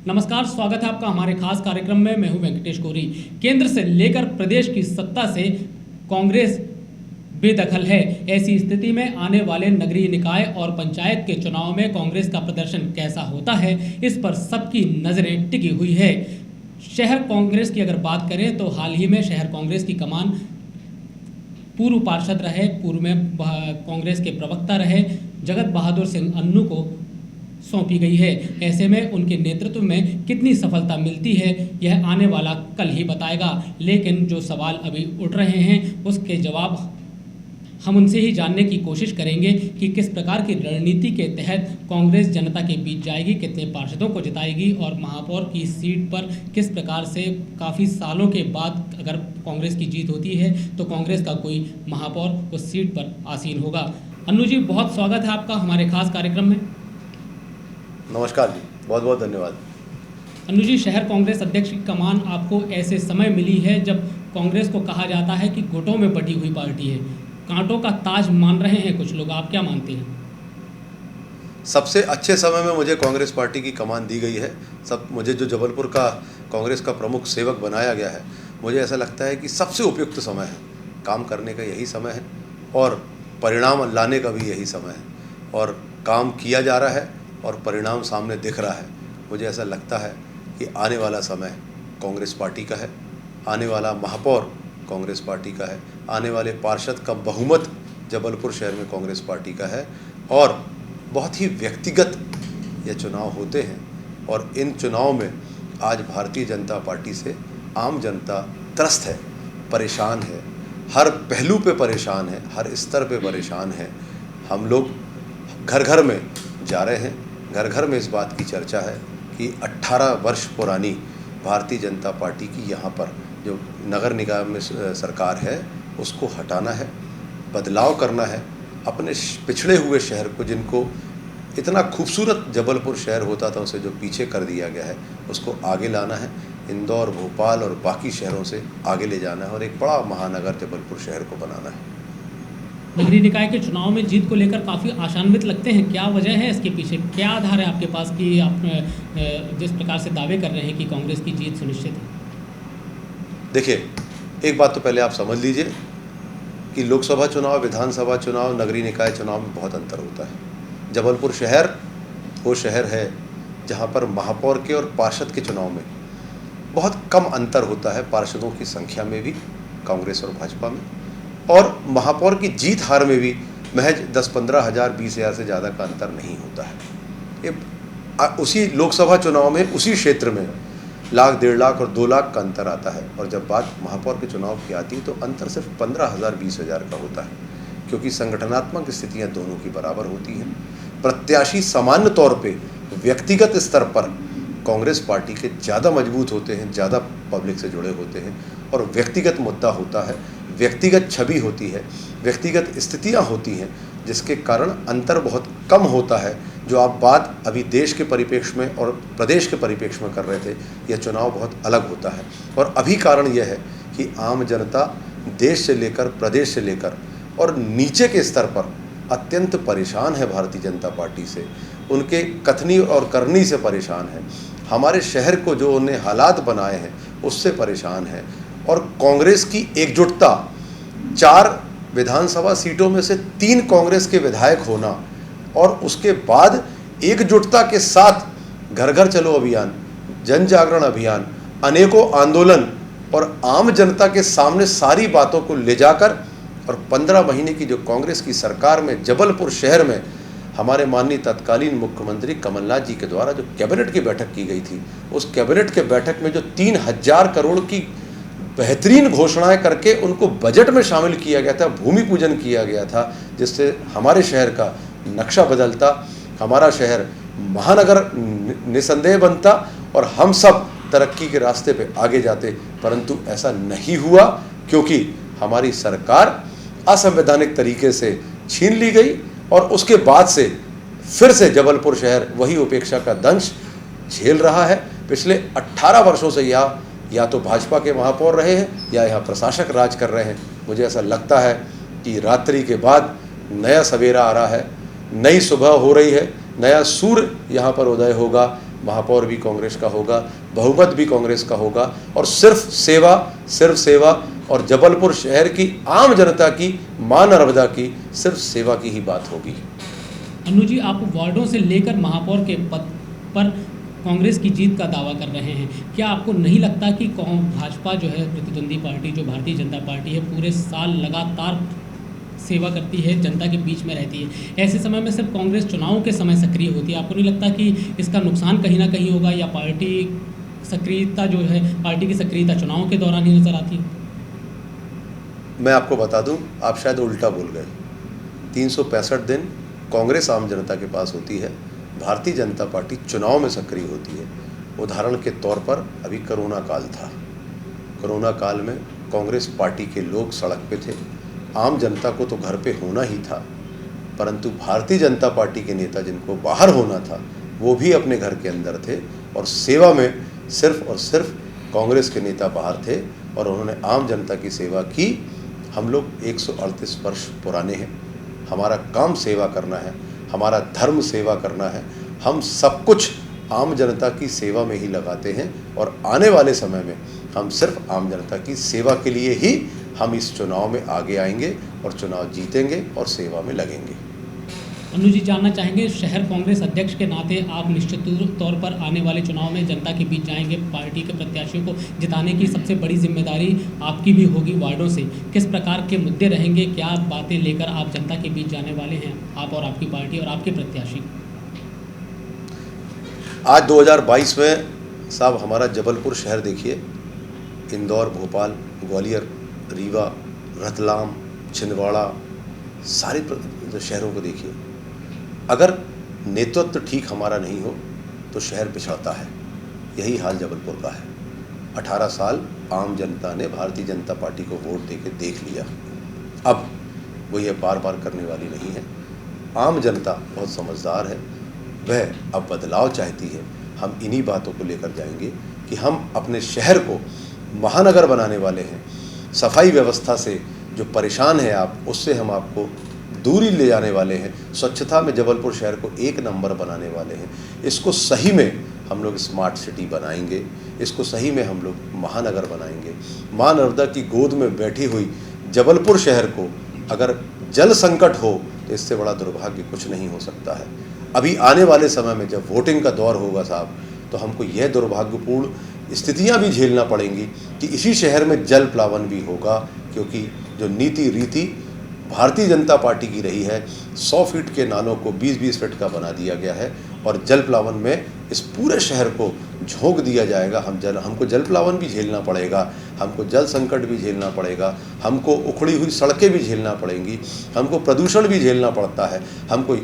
नमस्कार, स्वागत है आपका हमारे खास कार्यक्रम में। मैं हूं वेंकटेश कोरी। केंद्र से लेकर प्रदेश की सत्ता से कांग्रेस बेदखल है। ऐसी स्थिति में आने वाले नगरीय निकाय और पंचायत के चुनाव में कांग्रेस का प्रदर्शन कैसा होता है, इस पर सबकी नजरें टिकी हुई है। शहर कांग्रेस की अगर बात करें तो हाल ही में शहर कांग्रेस की कमान पूर्व पार्षद रहे, पूर्व में कांग्रेस के प्रवक्ता रहे जगत बहादुर सिंह अन्नू को सौंपी गई है। ऐसे में उनके नेतृत्व में कितनी सफलता मिलती है, यह आने वाला कल ही बताएगा। लेकिन जो सवाल अभी उठ रहे हैं उसके जवाब हम उनसे ही जानने की कोशिश करेंगे कि किस प्रकार की रणनीति के तहत कांग्रेस जनता के बीच जाएगी, कितने पार्षदों को जिताएगी और महापौर की सीट पर किस प्रकार से काफ़ी सालों के बाद अगर कांग्रेस की जीत होती है तो कांग्रेस का कोई महापौर उस सीट पर आसीन होगा। अन्नू जी, बहुत स्वागत है आपका हमारे खास कार्यक्रम में। नमस्कार जी, बहुत बहुत धन्यवाद। अन्नू जी, शहर कांग्रेस अध्यक्ष की कमान आपको ऐसे समय मिली है जब कांग्रेस को कहा जाता है कि गुटों में बटी हुई पार्टी है, कांटों का ताज मान रहे हैं कुछ लोग, आप क्या मानते हैं? सबसे अच्छे समय में मुझे कांग्रेस पार्टी की कमान दी गई है। मुझे जो जबलपुर का कांग्रेस का प्रमुख सेवक बनाया गया है, मुझे ऐसा लगता है कि सबसे उपयुक्त समय है, काम करने का यही समय है और परिणाम लाने का भी यही समय है। और काम किया जा रहा है और परिणाम सामने दिख रहा है। मुझे ऐसा लगता है कि आने वाला समय कांग्रेस पार्टी का है, आने वाला महापौर कांग्रेस पार्टी का है, आने वाले पार्षद का बहुमत जबलपुर शहर में कांग्रेस पार्टी का है। और बहुत ही व्यक्तिगत ये चुनाव होते हैं और इन चुनाव में आज भारतीय जनता पार्टी से आम जनता त्रस्त है, परेशान है, हर पहलू पे परेशान है, हर स्तर पे परेशान है। हम लोग घर घर में जा रहे हैं, घर घर में इस बात की चर्चा है कि 18 वर्ष पुरानी भारतीय जनता पार्टी की यहाँ पर जो नगर निकाय में सरकार है उसको हटाना है, बदलाव करना है। अपने पिछड़े हुए शहर को, जिनको इतना खूबसूरत जबलपुर शहर होता था उसे जो पीछे कर दिया गया है, उसको आगे लाना है। इंदौर, भोपाल और बाकी शहरों से आगे ले जाना है और एक बड़ा महानगर जबलपुर शहर को बनाना है। नगरीय निकाय के चुनाव में जीत को लेकर काफ़ी आशान्वित लगते हैं, क्या वजह है इसके पीछे? क्या आधार है आपके पास कि आप जिस प्रकार से दावे कर रहे हैं कि कांग्रेस की जीत सुनिश्चित है? देखिए, एक बात तो पहले आप समझ लीजिए कि लोकसभा चुनाव, विधानसभा चुनाव, नगरीय निकाय चुनाव में बहुत अंतर होता है। जबलपुर शहर वो शहर है जहाँ पर महापौर के और पार्षद के चुनाव में बहुत कम अंतर होता है, पार्षदों की संख्या में भी कांग्रेस और भाजपा में, और महापौर की जीत हार में भी महज 10-15 हज़ार 20 हज़ार से ज़्यादा का अंतर नहीं होता है। ये उसी लोकसभा चुनाव में उसी क्षेत्र में लाख, 1.5 लाख और 2 लाख का अंतर आता है और जब बात महापौर के चुनाव की आती है तो अंतर सिर्फ 15,000 20 हज़ार का होता है, क्योंकि संगठनात्मक स्थितियां दोनों की बराबर होती हैं। प्रत्याशी सामान्य तौर पे व्यक्तिगत स्तर पर कांग्रेस पार्टी के ज़्यादा मजबूत होते हैं, ज़्यादा पब्लिक से जुड़े होते हैं और व्यक्तिगत मुद्दा होता है, व्यक्तिगत छवि होती है, व्यक्तिगत स्थितियां होती हैं, जिसके कारण अंतर बहुत कम होता है। जो आप बात अभी देश के परिप्रेक्ष्य में और प्रदेश के परिप्रेक्ष्य में कर रहे थे, यह चुनाव बहुत अलग होता है। और अभी कारण यह है कि आम जनता देश से लेकर, प्रदेश से लेकर और नीचे के स्तर पर अत्यंत परेशान है भारतीय जनता पार्टी से, उनके कथनी और करनी से परेशान है, हमारे शहर को जो उन्हें हालात बनाए हैं उससे परेशान है। और कांग्रेस की एकजुटता, 4 विधानसभा सीटों में से 3 कांग्रेस के विधायक होना और उसके बाद एकजुटता के साथ घर घर चलो अभियान, जन जागरण अभियान, अनेकों आंदोलन और आम जनता के सामने सारी बातों को ले जाकर और 15 महीने की जो कांग्रेस की सरकार में जबलपुर शहर में हमारे माननीय तत्कालीन मुख्यमंत्री कमलनाथ जी के द्वारा जो कैबिनेट की बैठक की गई थी, उस कैबिनेट के बैठक में जो 3,000 करोड़ की बेहतरीन घोषणाएं करके उनको बजट में शामिल किया गया था, भूमि पूजन किया गया था, जिससे हमारे शहर का नक्शा बदलता, हमारा शहर महानगर निसंदेह बनता और हम सब तरक्की के रास्ते पे आगे जाते। परंतु ऐसा नहीं हुआ, क्योंकि हमारी सरकार असंवैधानिक तरीके से छीन ली गई और उसके बाद से फिर से जबलपुर शहर वही उपेक्षा का दंश झेल रहा है। पिछले 18 वर्षों से या तो भाजपा के महापौर रहे हैं या यहाँ प्रशासक राज कर रहे हैं। मुझे ऐसा लगता है कि रात्रि के बाद नया सवेरा आ रहा है, नई सुबह हो रही है, नया सूर्य यहाँ पर उदय होगा। महापौर भी कांग्रेस का होगा, बहुमत भी कांग्रेस का होगा, और सिर्फ सेवा और जबलपुर शहर की आम जनता की, मां नर्मदा की सिर्फ सेवा की ही बात होगी। अन्नू जी, आप वार्डों से लेकर महापौर के पद पर कांग्रेस की जीत का दावा कर रहे हैं। क्या आपको नहीं लगता कि भाजपा जो है प्रतिद्वंदी पार्टी, जो भारतीय जनता पार्टी है, पूरे साल लगातार सेवा करती है, जनता के बीच में रहती है, ऐसे समय में सिर्फ कांग्रेस चुनाव के समय सक्रिय होती है? आपको नहीं लगता कि इसका नुकसान कहीं ना कहीं होगा, या पार्टी सक्रियता जो है, पार्टी की सक्रियता चुनाव के दौरान ही नजर आती है? मैं आपको बता दूं, आप शायद उल्टा बोल गए। 365 दिन कांग्रेस आम जनता के पास होती है, भारतीय जनता पार्टी चुनाव में सक्रिय होती है। उदाहरण के तौर पर अभी कोरोना काल था, कोरोना काल में कांग्रेस पार्टी के लोग सड़क पे थे, आम जनता को तो घर पे होना ही था, परंतु भारतीय जनता पार्टी के नेता जिनको बाहर होना था वो भी अपने घर के अंदर थे, और सेवा में सिर्फ और सिर्फ कांग्रेस के नेता बाहर थे और उन्होंने आम जनता की सेवा की। हम लोग 138 वर्ष पुराने हैं, हमारा काम सेवा करना है, हमारा धर्म सेवा करना है, हम सब कुछ आम जनता की सेवा में ही लगाते हैं, और आने वाले समय में हम सिर्फ आम जनता की सेवा के लिए ही हम इस चुनाव में आगे आएंगे और चुनाव जीतेंगे और सेवा में लगेंगे। अन्नू जी, जानना चाहेंगे, शहर कांग्रेस अध्यक्ष के नाते आप निश्चित तौर पर आने वाले चुनाव में जनता के बीच जाएंगे, पार्टी के प्रत्याशियों को जिताने की सबसे बड़ी जिम्मेदारी आपकी भी होगी वार्डों से। किस प्रकार के मुद्दे रहेंगे, क्या बातें लेकर आप जनता के बीच जाने वाले हैं, आप और आपकी पार्टी और आपके प्रत्याशी? आज 2022 में साहब हमारा जबलपुर शहर देखिए, इंदौर, भोपाल, ग्वालियर, रीवा, रतलाम, छिंदवाड़ा, सारे शहरों को देखिए। अगर नेतृत्व ठीक हमारा नहीं हो तो शहर पिछड़ता है, यही हाल जबलपुर का है। 18 साल आम जनता ने भारतीय जनता पार्टी को वोट देके देख लिया, अब वो ये बार बार करने वाली नहीं है। आम जनता बहुत समझदार है, वह अब बदलाव चाहती है। हम इन्हीं बातों को लेकर जाएंगे कि हम अपने शहर को महानगर बनाने वाले हैं। सफाई व्यवस्था से जो परेशान है आप, उससे हम आपको दूरी ले जाने वाले हैं। स्वच्छता में जबलपुर शहर को 1 नंबर बनाने वाले हैं। इसको सही में हम लोग स्मार्ट सिटी बनाएंगे, इसको सही में हम लोग महानगर बनाएंगे। मां नर्मदा की गोद में बैठी हुई जबलपुर शहर को अगर जल संकट हो तो इससे बड़ा दुर्भाग्य कुछ नहीं हो सकता है। अभी आने वाले समय में जब वोटिंग का दौर होगा साहब, तो हमको यह दुर्भाग्यपूर्ण स्थितियां भी झेलना पड़ेंगी कि इसी शहर में जल प्लावन भी होगा, क्योंकि जो नीति रीति भारतीय जनता पार्टी की रही है, 100 फीट के नालों को 20-20 फीट का बना दिया गया है, और जल प्लावन में इस पूरे शहर को झोंक दिया जाएगा। हमको जल प्लावन भी झेलना पड़ेगा, हमको जल संकट भी झेलना पड़ेगा, हमको उखड़ी हुई सड़कें भी झेलना पड़ेंगी, हमको प्रदूषण भी झेलना पड़ता है, हमको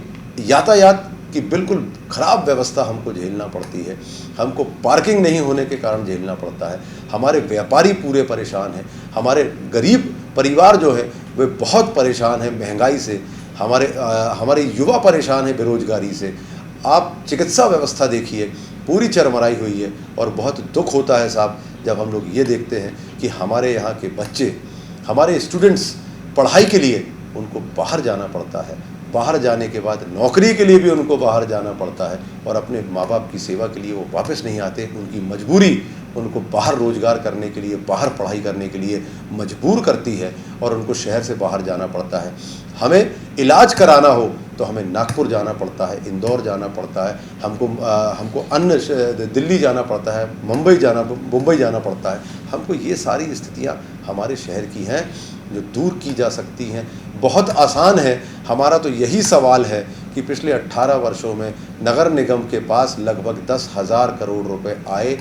यातायात की बिल्कुल ख़राब व्यवस्था हमको झेलना पड़ती है, हमको पार्किंग नहीं होने के कारण झेलना पड़ता है, हमारे व्यापारी पूरे परेशान हैं, हमारे गरीब परिवार जो है वे बहुत परेशान हैं महंगाई से, हमारे युवा परेशान है बेरोजगारी से। आप चिकित्सा व्यवस्था देखिए, पूरी चरमराई हुई है, और बहुत दुख होता है साहब जब हम लोग ये देखते हैं कि हमारे यहाँ के बच्चे, हमारे स्टूडेंट्स पढ़ाई के लिए उनको बाहर जाना पड़ता है, बाहर जाने के बाद नौकरी के लिए भी उनको बाहर जाना पड़ता है, और अपने माँ बाप की सेवा के लिए वो वापस नहीं आते। उनकी मजबूरी उनको बाहर रोजगार करने के लिए, बाहर पढ़ाई करने के लिए मजबूर करती है, और उनको शहर से बाहर जाना पड़ता है। हमें इलाज कराना हो तो हमें नागपुर जाना पड़ता है, इंदौर जाना पड़ता है, हमको अन्य दिल्ली जाना पड़ता है, मुंबई जाना पड़ता है। हमको ये सारी स्थितियाँ हमारे शहर की हैं जो दूर की जा सकती हैं। बहुत आसान है। हमारा तो यही सवाल है कि पिछले 18 वर्षों में नगर निगम के पास लगभग 10,000 करोड़ रुपए आए,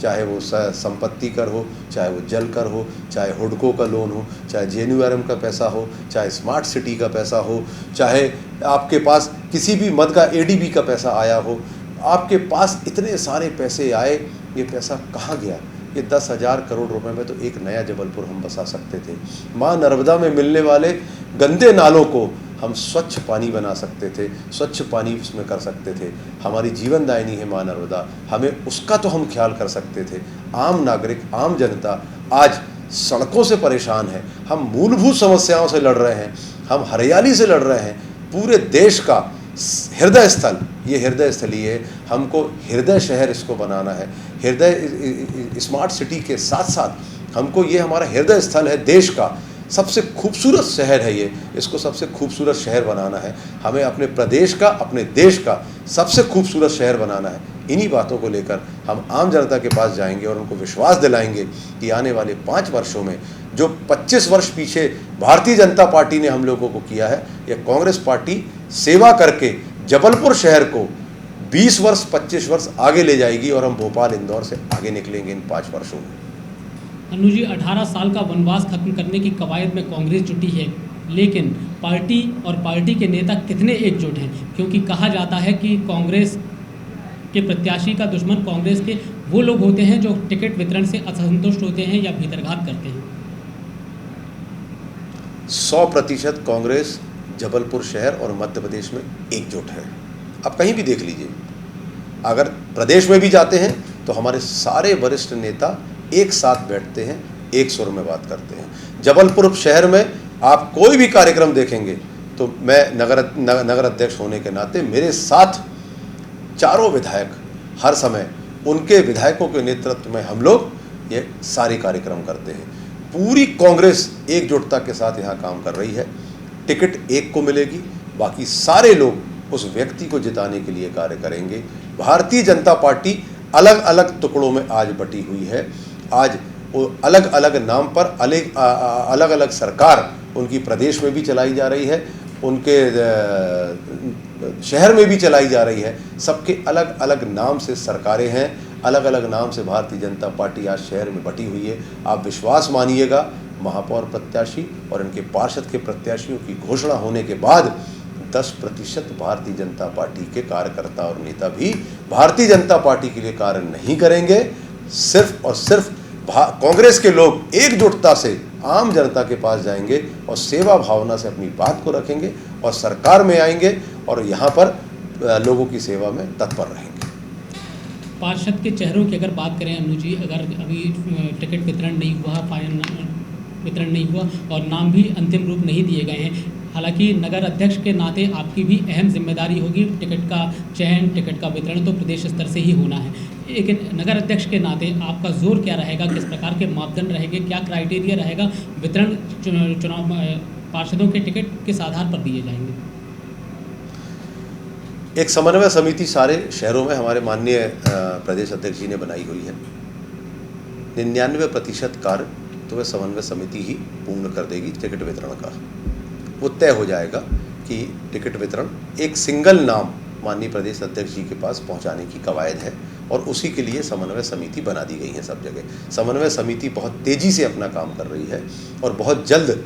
चाहे वो संपत्ति कर हो, चाहे वो जल कर हो, चाहे हुडको का लोन हो, चाहे जेएनयूआरएम का पैसा हो, चाहे स्मार्ट सिटी का पैसा हो, चाहे आपके पास किसी भी मद का एडीबी का पैसा आया हो। आपके पास इतने सारे पैसे आए, ये पैसा कहाँ गया? ये 10,000 करोड़ रुपए में तो एक नया जबलपुर हम बसा सकते थे। माँ नर्मदा में मिलने वाले गंदे नालों को हम स्वच्छ पानी बना सकते थे, स्वच्छ पानी उसमें कर सकते थे। हमारी जीवन दायिनी है माँ नर्मदा, हमें उसका तो हम ख्याल कर सकते थे। आम नागरिक, आम जनता आज सड़कों से परेशान है, हम मूलभूत समस्याओं से लड़ रहे हैं, हम हरियाली से लड़ रहे हैं। पूरे देश का हृदय स्थल, ये हृदय स्थली है, हमको हृदय शहर इसको बनाना है। हृदय स्मार्ट सिटी के साथ साथ हमको ये हमारा हृदय स्थल है, देश का सबसे खूबसूरत शहर है ये, इसको सबसे खूबसूरत शहर बनाना है। हमें अपने प्रदेश का, अपने देश का सबसे खूबसूरत शहर बनाना है। इन्हीं बातों को लेकर हम आम जनता के पास जाएंगे और उनको विश्वास दिलाएंगे कि आने वाले 5 वर्षों में जो 25 वर्ष पीछे भारतीय जनता पार्टी ने हम लोगों को किया है, यह कांग्रेस पार्टी सेवा करके जबलपुर शहर को 20 वर्ष 25 वर्ष आगे ले जाएगी और हम भोपाल इंदौर से आगे निकलेंगे इन 5 वर्षों में। अनु जी, 18 साल का वनवास खत्म करने की कवायद में कांग्रेस जुटी है, लेकिन पार्टी और पार्टी के नेता कितने एकजुट हैं? क्योंकि कहा जाता है कि कांग्रेस के प्रत्याशी का दुश्मन कांग्रेस के वो लोग होते हैं जो टिकट वितरण से असंतुष्ट होते हैं या भीतरघात करते हैं। 100% कांग्रेस जबलपुर शहर और मध्य प्रदेश में एकजुट है। आप कहीं भी देख लीजिए, अगर प्रदेश में भी जाते हैं तो हमारे सारे वरिष्ठ नेता एक साथ बैठते हैं, एक सुर में बात करते हैं। जबलपुर शहर में आप कोई भी कार्यक्रम देखेंगे तो मैं नगर अध्यक्ष होने के नाते मेरे साथ चारों विधायक हर समय, उनके विधायकों के नेतृत्व में हम लोग ये सारे कार्यक्रम करते हैं। पूरी कांग्रेस एकजुटता के साथ यहाँ काम कर रही है। टिकट एक को मिलेगी, बाकी सारे लोग उस व्यक्ति को जिताने के लिए कार्य करेंगे। भारतीय जनता पार्टी अलग अलग टुकड़ों में आज बटी हुई है। आज वो अलग अलग नाम पर अलग अलग सरकार उनकी प्रदेश में भी चलाई जा रही है, उनके शहर में भी चलाई जा रही है। सबके अलग अलग नाम से सरकारें हैं, अलग अलग नाम से भारतीय जनता पार्टी आज शहर में बटी हुई है। आप विश्वास मानिएगा, महापौर प्रत्याशी और इनके पार्षद के प्रत्याशियों की घोषणा होने के बाद 10% भारतीय जनता पार्टी के कार्यकर्ता और नेता भी भारतीय जनता पार्टी के लिए कार्य नहीं करेंगे। सिर्फ और सिर्फ कांग्रेस के लोग एकजुटता से आम जनता के पास जाएंगे और सेवा भावना से अपनी बात को रखेंगे और सरकार में आएंगे और यहाँ पर लोगों की सेवा में तत्पर रहेंगे। पार्षद के चेहरों की अगर बात करें अनु जी, अगर अभी टिकट वितरण नहीं हुआ और नाम भी अंतिम रूप नहीं दिए गए हैं, हालांकि नगर अध्यक्ष के नाते आपकी भी अहम जिम्मेदारी होगी। टिकट का चयन, टिकट का वितरण तो प्रदेश स्तर से ही होना है, लेकिन नगर अध्यक्ष के नाते आपका जोर क्या रहेगा? किस प्रकार के मापदंड रहेंगे? क्या क्राइटेरिया रहेगा? वितरण चुनाव पार्षदों के टिकट किस आधार पर दिए जाएंगे? एक समन्वय समिति सारे शहरों में हमारे माननीय प्रदेश अध्यक्ष जी ने बनाई हुई है। 99% कार्य तो वह समन्वय समिति ही पूर्ण कर देगी। टिकट वितरण का वो तय हो जाएगा कि टिकट वितरण एक सिंगल नाम माननीय प्रदेश अध्यक्ष जी के पास पहुंचाने की कवायद है और उसी के लिए समन्वय समिति बना दी गई है सब जगह। समन्वय समिति बहुत तेज़ी से अपना काम कर रही है और बहुत जल्द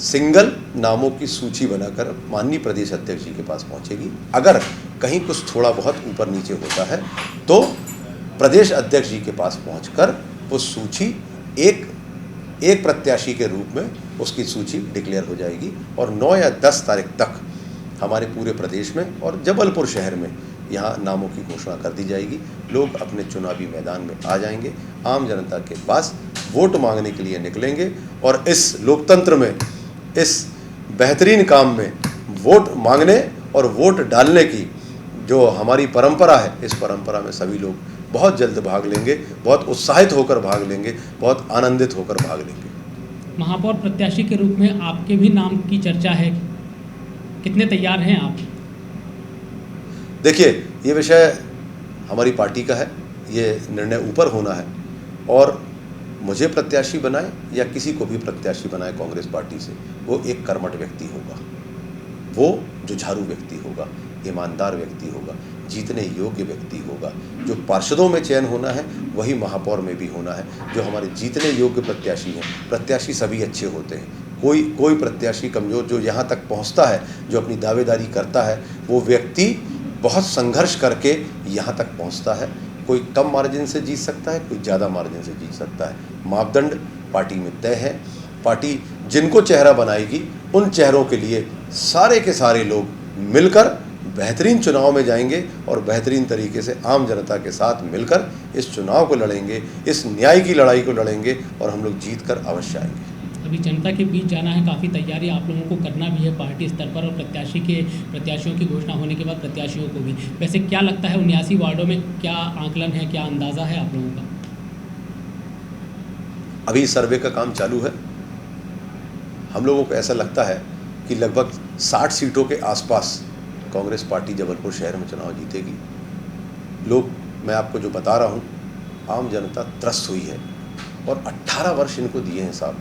सिंगल नामों की सूची बनाकर माननीय प्रदेश अध्यक्ष जी के पास पहुंचेगी। अगर कहीं कुछ थोड़ा बहुत ऊपर नीचे होता है तो प्रदेश अध्यक्ष जी के पास पहुंचकर वो सूची एक प्रत्याशी के रूप में उसकी सूची डिक्लेयर हो जाएगी और 9 या 10 तारीख तक हमारे पूरे प्रदेश में और जबलपुर शहर में यहाँ नामों की घोषणा कर दी जाएगी। लोग अपने चुनावी मैदान में आ जाएंगे, आम जनता के पास वोट मांगने के लिए निकलेंगे और इस लोकतंत्र में, इस बेहतरीन काम में वोट मांगने और वोट डालने की जो हमारी परंपरा है, इस परंपरा में सभी लोग बहुत जल्द भाग लेंगे, बहुत उत्साहित होकर भाग लेंगे, बहुत आनंदित होकर भाग लेंगे। महापौर प्रत्याशी के रूप में आपके भी नाम की चर्चा है, कितने तैयार हैं आप? देखिए, ये विषय हमारी पार्टी का है, ये निर्णय ऊपर होना है और मुझे प्रत्याशी बनाए या किसी को भी प्रत्याशी बनाए कांग्रेस पार्टी से, वो एक कर्मठ व्यक्ति होगा, वो जुझारू व्यक्ति होगा, ईमानदार व्यक्ति होगा, जीतने योग्य व्यक्ति होगा। जो पार्षदों में चयन होना है वही महापौर में भी होना है। जो हमारे जीतने योग्य प्रत्याशी हैं, प्रत्याशी सभी अच्छे होते हैं, कोई प्रत्याशी कमज़ोर जो यहाँ तक पहुँचता है, जो अपनी दावेदारी करता है, वो व्यक्ति बहुत संघर्ष करके यहाँ तक पहुँचता है। कोई कम मार्जिन से जीत सकता है, कोई ज़्यादा मार्जिन से जीत सकता है। मापदंड पार्टी में तय है। पार्टी जिनको चेहरा बनाएगी उन चेहरों के लिए सारे के सारे लोग मिलकर बेहतरीन चुनाव में जाएंगे और बेहतरीन तरीके से आम जनता के साथ मिलकर इस चुनाव को लड़ेंगे, इस न्याय की लड़ाई को लड़ेंगे और हम लोग जीत कर अवश्य आएंगे। अभी जनता के बीच जाना है, काफ़ी तैयारी आप लोगों को करना भी है पार्टी स्तर पर और प्रत्याशियों की घोषणा होने के बाद प्रत्याशियों को भी। वैसे क्या लगता है 79 वार्डों में क्या आंकलन है, क्या अंदाज़ा है आप लोगों का? अभी सर्वे का काम चालू है। हम लोगों को ऐसा लगता है कि लगभग 60 सीटों के आसपास कांग्रेस पार्टी जबलपुर शहर में चुनाव जीतेगी। लोग, मैं आपको जो बता रहा हूँ, आम जनता त्रस्त हुई है और 18 वर्ष इनको दिए हैं साहब।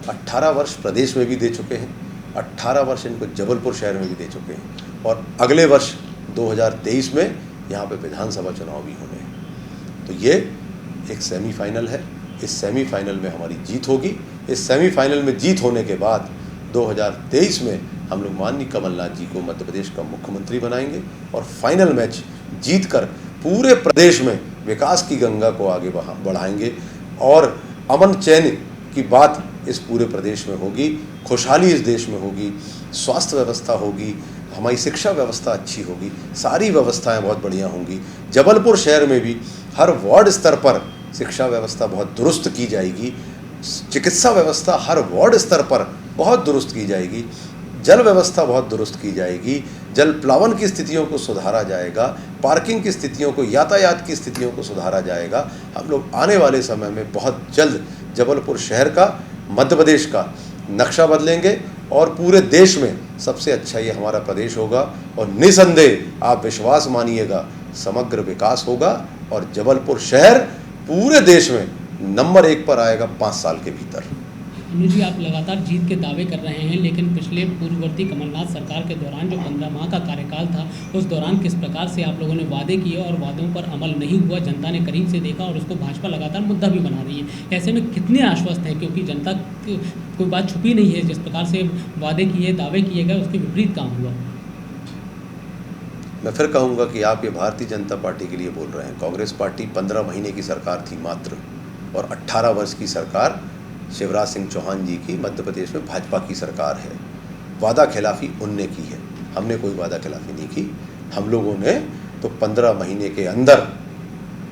18 वर्ष प्रदेश में भी दे चुके हैं, 18 वर्ष इनको जबलपुर शहर में भी दे चुके हैं और अगले वर्ष 2023 में यहाँ पे विधानसभा चुनाव भी होने हैं। तो ये एक सेमीफाइनल है। इस सेमीफाइनल में हमारी जीत होगी। इस सेमीफाइनल में जीत होने के बाद 2023 में हम लोग माननीय कमलनाथ जी को मध्य प्रदेश का मुख्यमंत्री बनाएंगे और फाइनल मैच जीतकर पूरे प्रदेश में विकास की गंगा को आगे बढ़ाएंगे और अमन चैन की बात इस पूरे प्रदेश में होगी, खुशहाली इस देश में होगी, स्वास्थ्य व्यवस्था होगी, हमारी शिक्षा व्यवस्था अच्छी होगी, सारी व्यवस्थाएं बहुत बढ़िया होंगी। जबलपुर शहर में भी हर वार्ड स्तर पर शिक्षा व्यवस्था बहुत दुरुस्त की जाएगी, चिकित्सा व्यवस्था हर वार्ड स्तर पर बहुत दुरुस्त की जाएगी, जल व्यवस्था बहुत दुरुस्त की जाएगी, जल प्लावन की स्थितियों को सुधारा जाएगा, पार्किंग की स्थितियों को, यातायात की स्थितियों को सुधारा जाएगा। हम लोग आने वाले समय में बहुत जल्द जबलपुर शहर का, मध्य प्रदेश का नक्शा बदलेंगे और पूरे देश में सबसे अच्छा ये हमारा प्रदेश होगा और निसंदेह आप विश्वास मानिएगा समग्र विकास होगा और जबलपुर शहर पूरे देश में नंबर 1 पर आएगा 5 साल के भीतर। अनुज जी, आप लगातार जीत के दावे कर रहे हैं, लेकिन पिछले पूर्ववर्ती कमलनाथ सरकार के दौरान जो 15 माह का कार्यकाल था, उस दौरान किस प्रकार से आप लोगों ने वादे किए और वादों पर अमल नहीं हुआ, जनता ने करीब से देखा और उसको भाजपा लगातार मुद्दा भी बना रही है। ऐसे में कितने आश्वस्त हैं, क्योंकि जनता कोई बात छुपी नहीं है, जिस प्रकार से वादे किए, दावे किए गए, उसके विपरीत काम हुआ। मैं फिर कहूँगा कि आप ये भारतीय जनता पार्टी के लिए बोल रहे हैं। कांग्रेस पार्टी 15 महीने की सरकार थी मात्र और 18 वर्ष की सरकार शिवराज सिंह चौहान जी की मध्य प्रदेश में भाजपा की सरकार है। वादा खिलाफी उनने की है, हमने कोई वादा खिलाफी नहीं की। हम लोगों ने तो 15 महीने के अंदर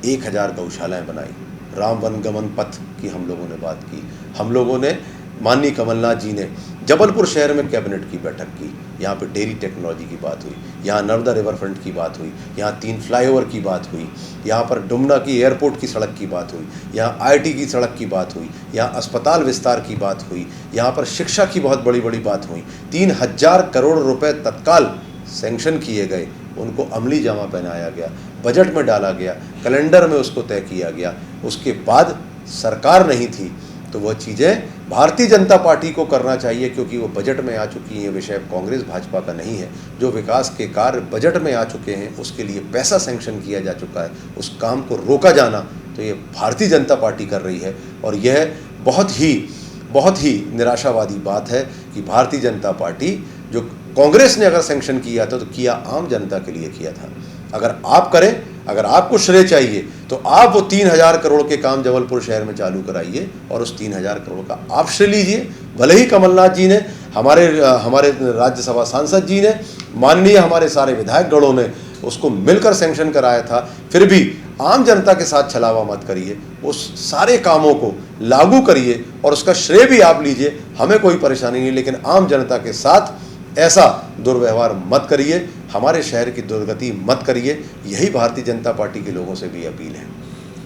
1000 गौशालाएं बनाई, राम वन गमन पथ की हम लोगों ने बात की। हम लोगों ने, माननीय कमलनाथ जी ने जबलपुर शहर में कैबिनेट की बैठक की, यहाँ पे डेयरी टेक्नोलॉजी की बात हुई, यहाँ नर्मदा रिवर फ्रंट की बात हुई, यहाँ 3 फ्लाईओवर की बात हुई, यहाँ पर डुमना की एयरपोर्ट की सड़क की बात हुई, यहाँ आईटी की सड़क की बात हुई, यहाँ अस्पताल विस्तार की बात हुई, यहाँ पर शिक्षा की बहुत बड़ी बड़ी बात हुई। 3000 करोड़ रुपए तत्काल सैंक्शन किए गए, उनको अमली जामा पहनाया गया, बजट में डाला गया, कैलेंडर में उसको तय किया गया। उसके बाद सरकार नहीं थी तो वह चीज़ें भारतीय जनता पार्टी को करना चाहिए, क्योंकि वो बजट में आ चुकी हैं। विषय कांग्रेस भाजपा का नहीं है। जो विकास के कार्य बजट में आ चुके हैं उसके लिए पैसा सैंक्शन किया जा चुका है, उस काम को रोका जाना तो ये भारतीय जनता पार्टी कर रही है। और यह बहुत ही निराशावादी बात है कि भारतीय जनता पार्टी, जो कांग्रेस ने अगर सैंक्शन किया था तो किया आम जनता के लिए किया था। अगर आप करें, अगर आपको श्रेय चाहिए तो आप वो 3000 करोड़ के काम जबलपुर शहर में चालू कराइए और उस 3000 करोड़ का आप श्रेय लीजिए। भले ही कमलनाथ जी ने, हमारे राज्यसभा सांसद जी ने, माननीय हमारे सारे विधायकगणों ने उसको मिलकर सैंक्शन कराया था, फिर भी आम जनता के साथ छलावा मत करिए, उस सारे कामों को लागू करिए और उसका श्रेय भी आप लीजिए। हमें कोई परेशानी नहीं, लेकिन आम जनता के साथ ऐसा दुर्व्यवहार मत करिए, हमारे शहर की दुर्गति मत करिए। यही भारतीय जनता पार्टी के लोगों से भी अपील है।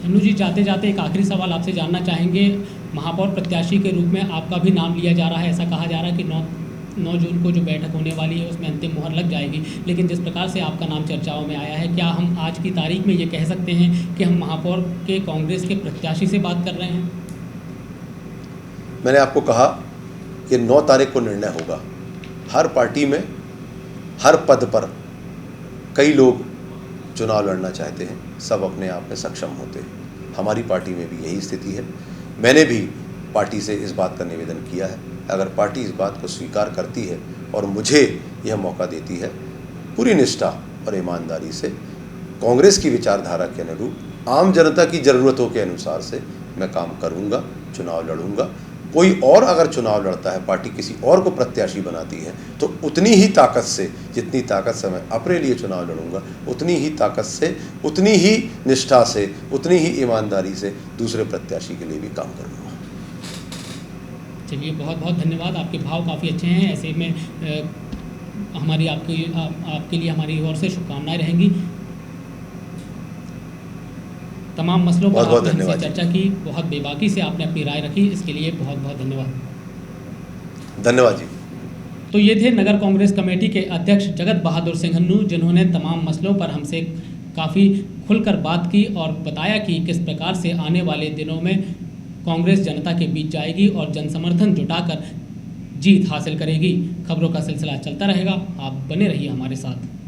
अनु जी, जाते जाते एक आखिरी सवाल आपसे जानना चाहेंगे। महापौर प्रत्याशी के रूप में आपका भी नाम लिया जा रहा है। ऐसा कहा जा रहा है कि 9 जून को जो बैठक होने वाली है उसमें अंतिम मुहर लग जाएगी, लेकिन जिस प्रकार से आपका नाम चर्चाओं में आया है, क्या हम आज की तारीख में ये कह सकते हैं कि हम महापौर के कांग्रेस के प्रत्याशी से बात कर रहे हैं? मैंने आपको कहा कि 9 तारीख को निर्णय होगा। हर पार्टी में हर पद पर कई लोग चुनाव लड़ना चाहते हैं, सब अपने आप में सक्षम होते हैं। हमारी पार्टी में भी यही स्थिति है। मैंने भी पार्टी से इस बात का निवेदन किया है। अगर पार्टी इस बात को स्वीकार करती है और मुझे यह मौका देती है, पूरी निष्ठा और ईमानदारी से कांग्रेस की विचारधारा के अनुरूप, आम जनता की ज़रूरतों के अनुसार से मैं काम करूँगा, चुनाव लड़ूंगा। कोई और अगर चुनाव लड़ता है, पार्टी किसी और को प्रत्याशी बनाती है, तो उतनी ही ताकत से, जितनी ताकत से मैं अपने लिए चुनाव लड़ूंगा, उतनी ही ताकत से, उतनी ही निष्ठा से, उतनी ही ईमानदारी से दूसरे प्रत्याशी के लिए भी काम करूंगा। चलिए, बहुत बहुत धन्यवाद। आपके भाव काफ़ी अच्छे हैं। ऐसे में हमारी आपके लिए हमारी ओर से शुभकामनाएं रहेंगी। तमाम मसलों पर बहुत बहुत आपने हमसे धन्यवाद जी। चर्चा की, बहुत बेबाकी से आपने अपनी राय रखी, इसके लिए बहुत बहुत धन्यवाद। धन्यवाद जी। तो ये थे नगर कांग्रेस कमेटी के अध्यक्ष जगत बहादुर सिंघन्नू, जिन्होंने तमाम मसलों पर हमसे काफ़ी खुलकर बात की और बताया कि किस प्रकार से आने वाले दिनों में कांग्रेस जनता के बीच जाएगी और जनसमर्थन जुटाकर जीत हासिल करेगी। खबरों का सिलसिला चलता रहेगा, आप बने रहिए हमारे साथ।